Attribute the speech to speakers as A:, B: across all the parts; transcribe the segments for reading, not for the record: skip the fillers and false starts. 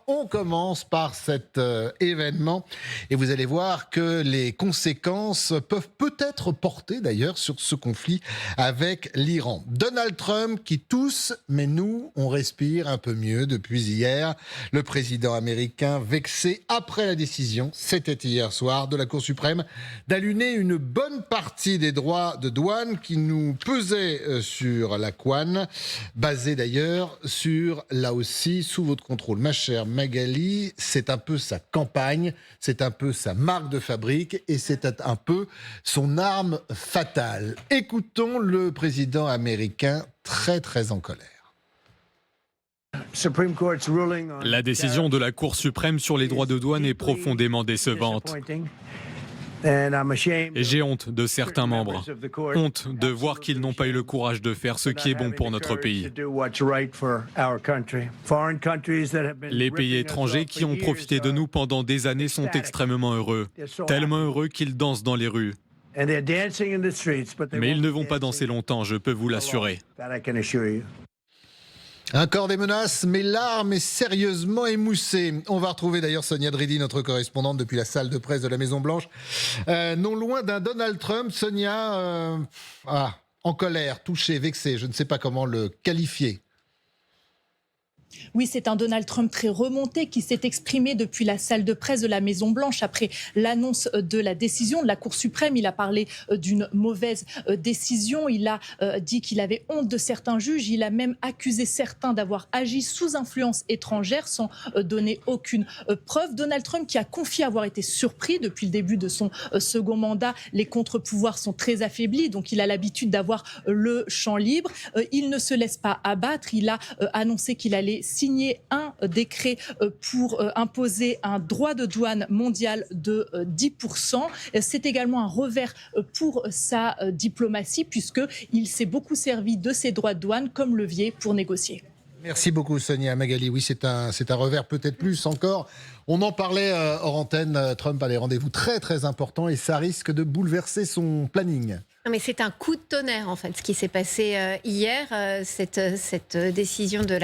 A: On commence par cet événement et vous allez voir que les conséquences peuvent peut-être porter d'ailleurs sur ce conflit avec l'Iran. Donald Trump qui tousse, mais nous, on respire un peu mieux depuis hier. Le président américain vexé après la décision, c'était hier soir, de la Cour suprême d'annuler une bonne partie des droits de douane qui nous pesaient sur la Kwan, basée d'ailleurs sur, là aussi, sous votre contrôle. Ma chère Magali, c'est un peu sa campagne, c'est un peu sa marque de fabrique et c'est un peu son arme fatale. Écoutons le président américain très en colère.
B: La décision de la Cour suprême sur les droits de douane est profondément décevante. Et j'ai honte de certains membres. Honte de voir qu'ils n'ont pas eu le courage de faire ce qui est bon pour notre pays. Les pays étrangers qui ont profité de nous pendant des années sont extrêmement heureux. Tellement heureux qu'ils dansent dans les rues. Mais ils ne vont pas danser longtemps, je peux vous l'assurer.
A: Encore des menaces, mais l'arme est sérieusement émoussée. On va retrouver d'ailleurs Sonia Dridi, notre correspondante depuis la salle de presse de la Maison-Blanche. Non loin d'un Donald Trump, Sonia, en colère, touché, vexé, je ne sais pas comment le qualifier.
C: Oui, c'est un Donald Trump très remonté qui s'est exprimé depuis la salle de presse de la Maison-Blanche après l'annonce de la décision de la Cour suprême. Il a parlé d'une mauvaise décision. Il a dit qu'il avait honte de certains juges. Il a même accusé certains d'avoir agi sous influence étrangère sans donner aucune preuve. Donald Trump qui a confié avoir été surpris depuis le début de son second mandat. Les contre-pouvoirs sont très affaiblis, donc il a l'habitude d'avoir le champ libre. Il ne se laisse pas abattre. Il a annoncé qu'il allait signer un décret pour imposer un droit de douane mondial de 10%. C'est également un revers pour sa diplomatie puisqu'il s'est beaucoup servi de ces droits de douane comme levier pour négocier.
A: Merci beaucoup Sonia. Magali. Oui, c'est un revers, peut-être plus encore. On en parlait hors antenne, Trump a des rendez-vous très importants et ça risque de bouleverser son planning.
D: Non, mais c'est un coup de tonnerre, en fait, ce qui s'est passé hier, cette décision de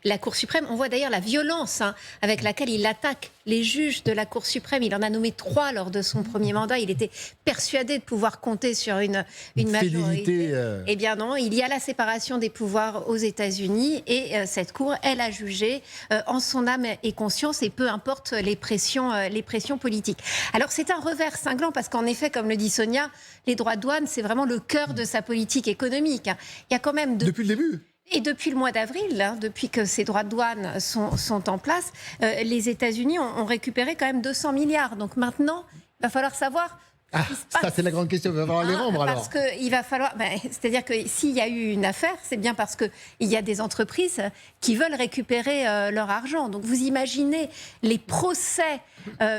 D: la Cour suprême. On voit d'ailleurs la violence avec laquelle il attaque les juges de la Cour suprême. Il en a nommé 3 lors de son premier mandat. Il était persuadé de pouvoir compter sur une majorité. Eh bien non, il y a la séparation des pouvoirs aux États-Unis et cette Cour, elle a jugé en son âme et conscience et peu importe les pressions politiques. Alors c'est un revers cinglant parce qu'en effet, comme le dit Sonia, les droits de douane, c'est vraiment le cœur de sa politique économique. Il y a quand même
A: depuis le début.
D: Et depuis le mois d'avril, depuis que ces droits de douane sont en place, les États-Unis ont récupéré quand même 200 milliards. Donc maintenant, il va falloir savoir.
A: Ça, c'est la grande question. Il va falloir les rendre alors.
D: Parce qu'il va falloir. C'est-à-dire que s'il y a eu une affaire, c'est bien parce qu'il y a des entreprises qui veulent récupérer leur argent. Donc vous imaginez les procès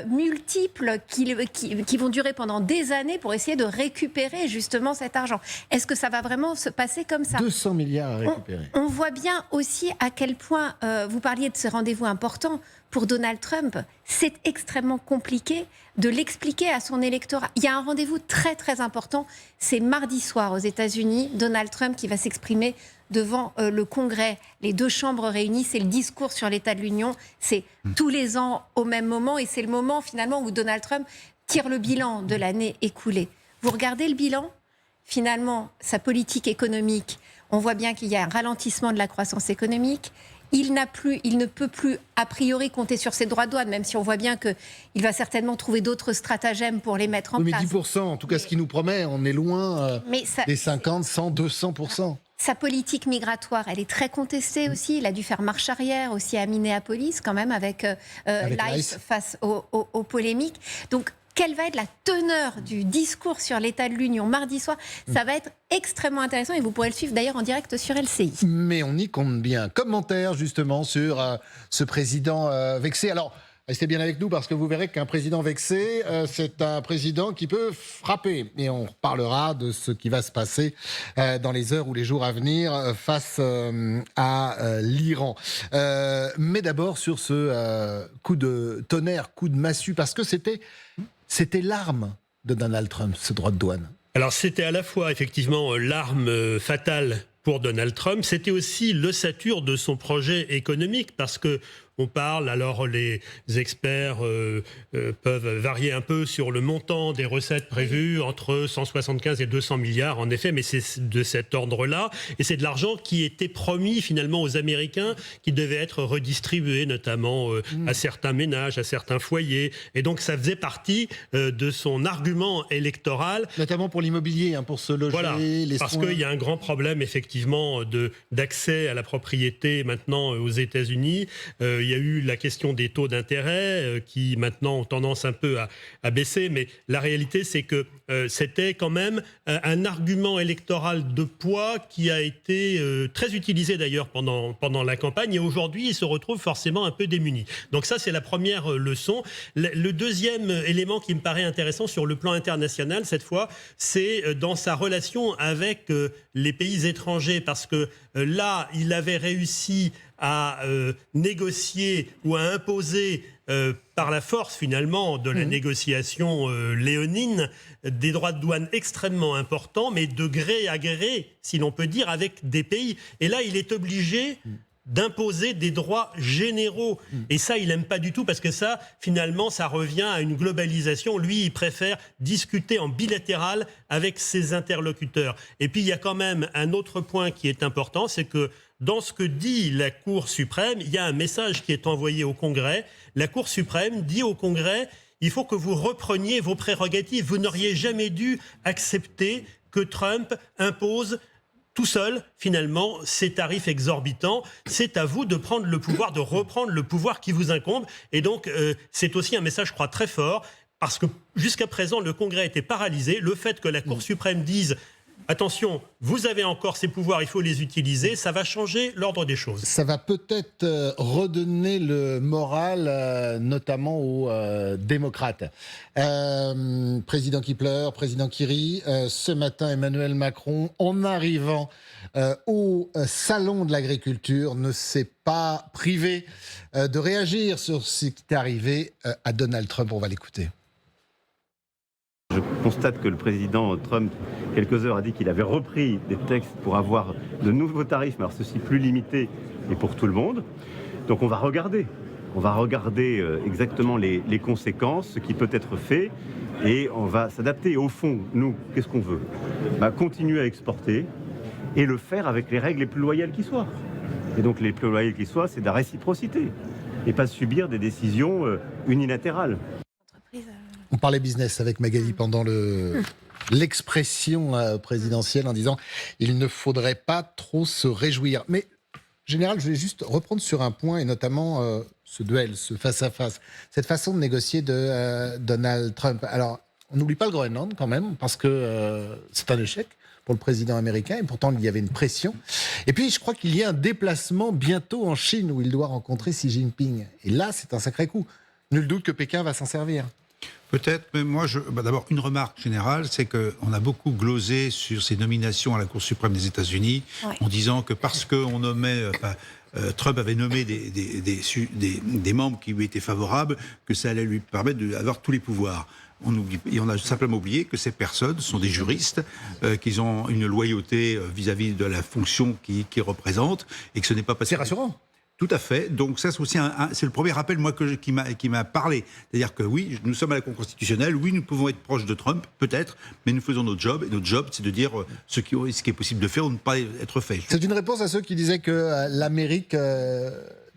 D: multiples qui vont durer pendant des années pour essayer de récupérer justement cet argent. Est-ce que ça va vraiment se passer comme ça ?
A: 200 milliards à récupérer.
D: On voit bien aussi à quel point, vous parliez de ce rendez-vous important, pour Donald Trump, c'est extrêmement compliqué de l'expliquer à son électorat. Il y a un rendez-vous très important, c'est mardi soir aux États-Unis, Donald Trump qui va s'exprimer devant le Congrès, les 2 chambres réunies, c'est le discours sur l'état de l'Union, c'est tous les ans au même moment et c'est le moment finalement où Donald Trump tire le bilan de l'année écoulée. Vous regardez le bilan, finalement, sa politique économique, on voit bien qu'il y a un ralentissement de la croissance économique. Il ne peut plus, a priori, compter sur ses droits de douane, même si on voit bien qu'il va certainement trouver d'autres stratagèmes pour les mettre en place.
A: Mais 10%, en tout cas, ce qu'il nous promet, on est loin des 50, 100, 200%.
D: Sa politique migratoire, elle est très contestée aussi. Il a dû faire marche arrière aussi à Minneapolis, quand même, avec l'ICE face aux polémiques. Donc, quelle va être la teneur du discours sur l'état de l'Union mardi soir? Ça va être extrêmement intéressant et vous pourrez le suivre d'ailleurs en direct sur LCI.
A: Mais on y compte bien. Commentaire justement sur ce président vexé. Alors, restez bien avec nous parce que vous verrez qu'un président vexé, c'est un président qui peut frapper. Et on reparlera de ce qui va se passer dans les heures ou les jours à venir face à l'Iran. Mais d'abord sur ce coup de tonnerre, coup de massue, parce que c'était l'arme de Donald Trump, ce droit de douane.
E: Alors c'était à la fois effectivement l'arme fatale pour Donald Trump, c'était aussi l'ossature de son projet économique parce que on parle, alors les experts peuvent varier un peu sur le montant des recettes prévues, entre 175 et 200 milliards en effet, mais c'est de cet ordre-là, et c'est de l'argent qui était promis finalement aux Américains, qui devait être redistribué notamment à certains ménages, à certains foyers, et donc ça faisait partie de son argument électoral.
A: Notamment pour l'immobilier, hein, pour se loger,
E: voilà,
A: les
E: parce
A: soins.
E: qu'il y a un grand problème effectivement d'accès à la propriété maintenant aux États-Unis. Il y a eu la question des taux d'intérêt qui maintenant ont tendance un peu à baisser, mais la réalité c'est que c'était quand même un argument électoral de poids qui a été très utilisé d'ailleurs pendant la campagne, et aujourd'hui il se retrouve forcément un peu démuni. Donc ça c'est la première leçon. Le deuxième élément qui me paraît intéressant sur le plan international cette fois, c'est dans sa relation avec les pays étrangers, parce que là il avait réussi à négocier ou à imposer par la force finalement de la négociation léonine des droits de douane extrêmement importants, mais de gré à gré, si l'on peut dire, avec des pays. Et là, il est obligé d'imposer des droits généraux. Et ça, il n'aime pas du tout, parce que ça, finalement, ça revient à une globalisation. Lui, il préfère discuter en bilatéral avec ses interlocuteurs. Et puis, il y a quand même un autre point qui est important, c'est que dans ce que dit la Cour suprême, il y a un message qui est envoyé au Congrès. La Cour suprême dit au Congrès: il faut que vous repreniez vos prérogatives. Vous n'auriez jamais dû accepter que Trump impose tout seul, finalement, ces tarifs exorbitants. C'est à vous de prendre le pouvoir, de reprendre le pouvoir qui vous incombe. Et donc, c'est aussi un message, je crois, très fort, parce que jusqu'à présent, le Congrès était paralysé. Le fait que la Cour suprême dise: attention, vous avez encore ces pouvoirs, il faut les utiliser, ça va changer l'ordre des choses.
A: Ça va peut-être redonner le moral, notamment aux démocrates. Président qui pleure, président qui rit. Ce matin, Emmanuel Macron, en arrivant au salon de l'agriculture, ne s'est pas privé de réagir sur ce qui est arrivé à Donald Trump. On va l'écouter.
F: Je constate que le président Trump, quelques heures, a dit qu'il avait repris des textes pour avoir de nouveaux tarifs, mais alors ceci plus limités et pour tout le monde. Donc on va regarder exactement les conséquences, ce qui peut être fait, et on va s'adapter. Au fond, nous, qu'est-ce qu'on veut ? Continuer à exporter et le faire avec les règles les plus loyales qui soient. Et donc les plus loyales qui soient, c'est de la réciprocité et pas subir des décisions unilatérales.
A: On parlait business avec Magali pendant l'expression présidentielle en disant « il ne faudrait pas trop se réjouir ». Mais, général, je vais juste reprendre sur un point, et notamment ce duel, ce face-à-face, cette façon de négocier de Donald Trump. Alors, on n'oublie pas le Groenland quand même, parce que c'est un échec pour le président américain, et pourtant il y avait une pression. Et puis, je crois qu'il y a un déplacement bientôt en Chine, où il doit rencontrer Xi Jinping. Et là, c'est un sacré coup. Nul doute que Pékin va s'en servir.
G: Peut-être, mais moi, d'abord, une remarque générale, c'est qu'on a beaucoup glosé sur ces nominations à la Cour suprême des États-Unis, en disant que parce qu'on nommait... Trump avait nommé des membres qui lui étaient favorables, que ça allait lui permettre d'avoir tous les pouvoirs. On a simplement oublié que ces personnes sont des juristes, qu'ils ont une loyauté vis-à-vis de la fonction qu'ils représentent, et que ce n'est pas passé...
A: C'est rassurant.
G: Tout à fait. Donc ça, c'est aussi c'est le premier rappel qui m'a parlé. C'est-à-dire que oui, nous sommes à la Cour constitutionnelle, oui, nous pouvons être proches de Trump, peut-être, mais nous faisons notre job. Et notre job, c'est de dire ce qui est possible de faire ou ne pas être fait.
A: C'est une réponse à ceux qui disaient que l'Amérique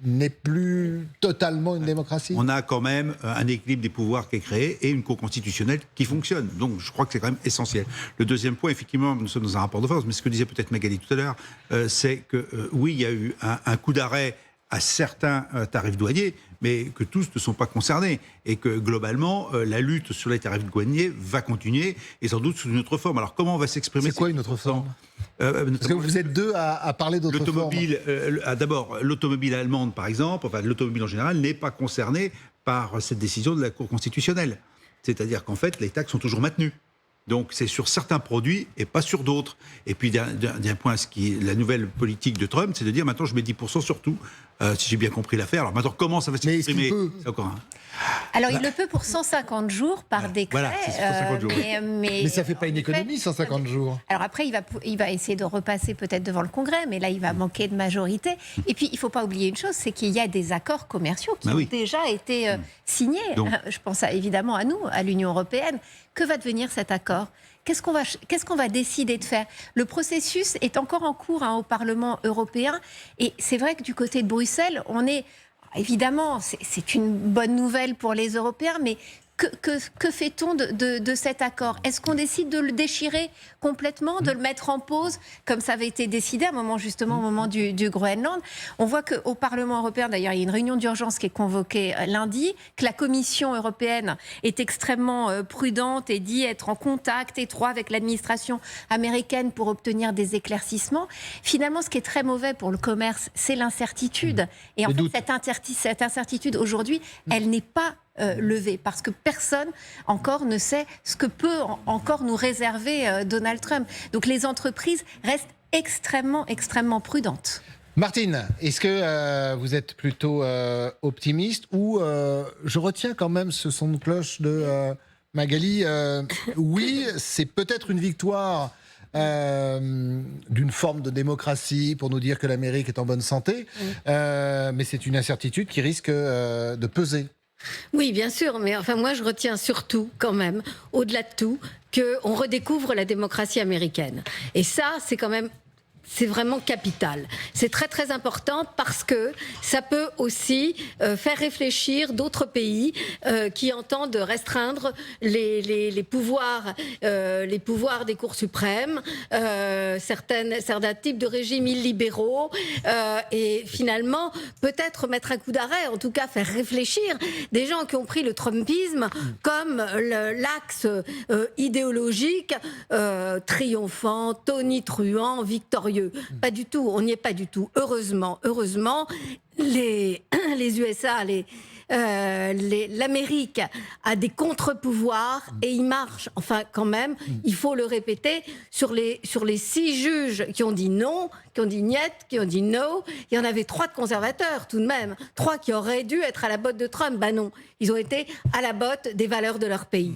A: n'est plus totalement une démocratie.
G: On a quand même un équilibre des pouvoirs qui est créé et une Cour constitutionnelle qui fonctionne. Donc je crois que c'est quand même essentiel. Le deuxième point, effectivement, nous sommes dans un rapport de force, mais ce que disait peut-être Magali tout à l'heure, c'est que oui, il y a eu un coup d'arrêt à certains tarifs douaniers, mais que tous ne sont pas concernés. Et que globalement, la lutte sur les tarifs douaniers va continuer, et sans doute sous une autre forme. Alors comment on va s'exprimer ?
A: C'est quoi une autre forme ? Parce que vous êtes deux à parler d'autres formes.
G: D'abord, l'automobile allemande, par exemple, enfin l'automobile en général, n'est pas concernée par cette décision de la Cour constitutionnelle. C'est-à-dire qu'en fait, les taxes sont toujours maintenues. Donc c'est sur certains produits et pas sur d'autres. Et puis d'un point, la nouvelle politique de Trump, c'est de dire maintenant je mets 10% sur tout. si j'ai bien compris l'affaire. Alors maintenant, comment ça va s'exprimer? C'est encore un...
D: Alors, il le peut pour 150 jours par décret.
G: Voilà, c'est 150 jours.
A: Mais ça ne fait pas une économie, 150 jours.
D: Alors après, il va essayer de repasser peut-être devant le Congrès, mais là, il va manquer de majorité. Et puis, il ne faut pas oublier une chose, c'est qu'il y a des accords commerciaux qui ont déjà été signés. Donc, je pense évidemment à nous, à l'Union européenne. Que va devenir cet accord ? Qu'est-ce qu'on va décider de faire ? Le processus est encore en cours au Parlement européen. Et c'est vrai que du côté de Bruxelles, on est... Évidemment, c'est une bonne nouvelle pour les Européens, mais que fait-on de cet accord ? Est-ce qu'on décide de le déchirer complètement, de le mettre en pause, comme ça avait été décidé à un moment, justement, au moment du Groenland ? On voit qu'au Parlement européen, d'ailleurs, il y a une réunion d'urgence qui est convoquée lundi, que la Commission européenne est extrêmement prudente et dit être en contact étroit avec l'administration américaine pour obtenir des éclaircissements. Finalement, ce qui est très mauvais pour le commerce, c'est l'incertitude. Et en fait, cette incertitude, aujourd'hui, elle n'est pas levée, parce que personne encore ne sait ce que peut encore nous réserver Donald Trump. Donc les entreprises restent extrêmement prudentes.
A: Martine, est-ce que vous êtes plutôt optimiste ou je retiens quand même ce son de cloche de Magali, oui, c'est peut-être une victoire d'une forme de démocratie pour nous dire que l'Amérique est en bonne santé, mais c'est une incertitude qui risque de peser.
H: Oui, bien sûr, mais enfin moi je retiens surtout quand même, au-delà de tout, qu'on redécouvre la démocratie américaine. Et ça, c'est quand même... C'est vraiment capital. C'est très important parce que ça peut aussi faire réfléchir d'autres pays qui entendent restreindre les pouvoirs des cours suprêmes, certains types de régimes illibéraux, et finalement peut-être mettre un coup d'arrêt, en tout cas faire réfléchir des gens qui ont pris le trumpisme comme l'axe idéologique triomphant, tonitruant, victorieux. Pas du tout, on n'y est pas du tout. Heureusement, les USA, l'Amérique a des contre-pouvoirs et ils marchent. Enfin, quand même, il faut le répéter, sur les 6 juges qui ont dit non, qui ont dit niet, qui ont dit no, il y en avait 3 de conservateurs tout de même. 3 qui auraient dû être à la botte de Trump. Ben non, ils ont été à la botte des valeurs de leur pays.